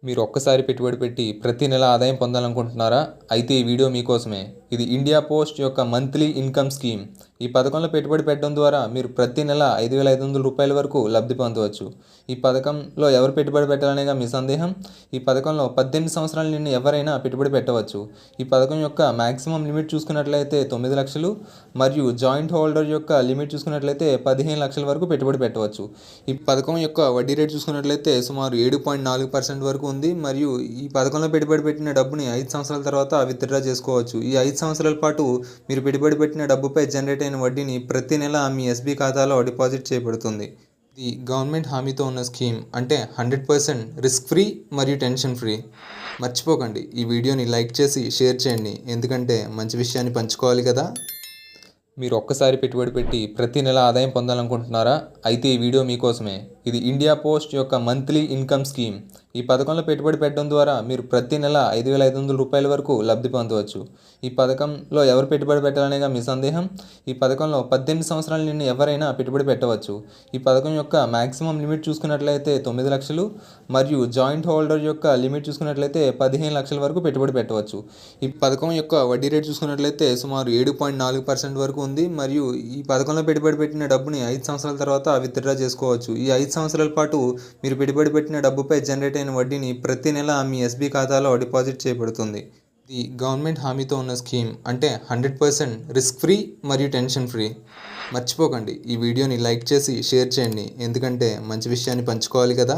మీరు ఒక్కసారి పెట్టుబడి పెట్టి ప్రతి నెల ఆదాయం పొందాలనుకుంటున్నారా? అయితే ఈ వీడియో మీకోసమే. ఇది ఇండియా పోస్ట్ యొక్క మంత్లీ ఇన్కమ్ స్కీమ్. ఈ పథకంలో పెట్టుబడి పెట్టడం ద్వారా మీరు ప్రతి నెల రూ. 5,500 వరకు లబ్ధి పొందవచ్చు. ఈ పథకంలో ఎవరు పెట్టుబడి పెట్టాలనేగా మీ సందేహం? ఈ పథకంలో 18 సంవత్సరాల నిండిన ఎవరైనా పెట్టుబడి పెట్టవచ్చు. ఈ పథకం యొక్క మాక్సిమం లిమిట్ చూసుకున్నట్లయితే 9 లక్షలు మరియు జాయింట్ హోల్డర్ యొక్క లిమిట్ చూసుకున్నట్లయితే 15 లక్షల వరకు పెట్టుబడి పెట్టవచ్చు. ఈ పథకం యొక్క వడ్డీ రేటు చూసుకున్నట్లయితే సుమారు 7.4% వరకు ఉంది మరియు ఈ పథకంలో పెట్టుబడి పెట్టిన డబ్బుని 5 సంవత్సరాల తర్వాత విత్డ్రా చేసుకోవచ్చు. ఈ 5 సంవత్సరాల పాటు మీరు పెట్టుబడి పెట్టిన డబ్బుపై జనరేట్ అయిన వడ్డీని ప్రతి నెల మీ ఎస్బీ ఖాతాలో డిపాజిట్ చేయబడుతుంది. ఇది గవర్నమెంట్ హామీతో ఉన్న స్కీమ్, అంటే 100% రిస్క్ ఫ్రీ మరియు టెన్షన్ ఫ్రీ. మర్చిపోకండి, ఈ వీడియోని లైక్ చేసి షేర్ చేయండి, ఎందుకంటే మంచి విషయాన్ని పంచుకోవాలి కదా. మీరు ఒక్కసారి పెట్టుబడి పెట్టి ప్రతి నెల ఆదాయం పొందాలనుకుంటున్నారా? అయితే ఈ వీడియో మీకోసమే. ఇది ఇండియా పోస్ట్ యొక్క మంత్లీ ఇన్కమ్ స్కీమ్. ఈ పథకంలో పెట్టుబడి పెట్టడం ద్వారా మీరు ప్రతి నెల రూ. 5,500 వరకు లబ్ధి పొందవచ్చు. ఈ పథకంలో ఎవరు పెట్టుబడి పెట్టాలనేగా మీ సందేహం? ఈ పథకంలో 18 సంవత్సరాల నిండిన ఎవరైనా పెట్టుబడి పెట్టవచ్చు. ఈ పథకం యొక్క మాక్సిమం లిమిట్ చూసుకున్నట్లయితే 9 లక్షలు మరియు జాయింట్ హోల్డర్ యొక్క లిమిట్ చూసుకున్నట్లయితే 15 లక్షల వరకు పెట్టుబడి పెట్టవచ్చు. ఈ పథకం యొక్క వడ్డీ రేటు చూసుకున్నట్లయితే సుమారు 7.4% వరకు ఉంది మరియు ఈ పథకంలో పెట్టుబడి పెట్టిన డబ్బుని 5 సంవత్సరాల తర్వాత విత్డ్రా చేసుకోవచ్చు. ఈ 5 సంవత్సరాల పాటు మీరు పెట్టుబడి పెట్టిన డబ్బుపై జనరేట్ అయిన వడ్డీని ప్రతి నెల మీ ఎస్బీ ఖాతాలో డిపాజిట్ చేయబడుతుంది. ఇది గవర్నమెంట్ హామీతో ఉన్న స్కీమ్, అంటే 100% రిస్క్ ఫ్రీ మరియు టెన్షన్ ఫ్రీ. మర్చిపోకండి, ఈ వీడియోని లైక్ చేసి షేర్ చేయండి, ఎందుకంటే మంచి విషయాన్ని పంచుకోవాలి కదా.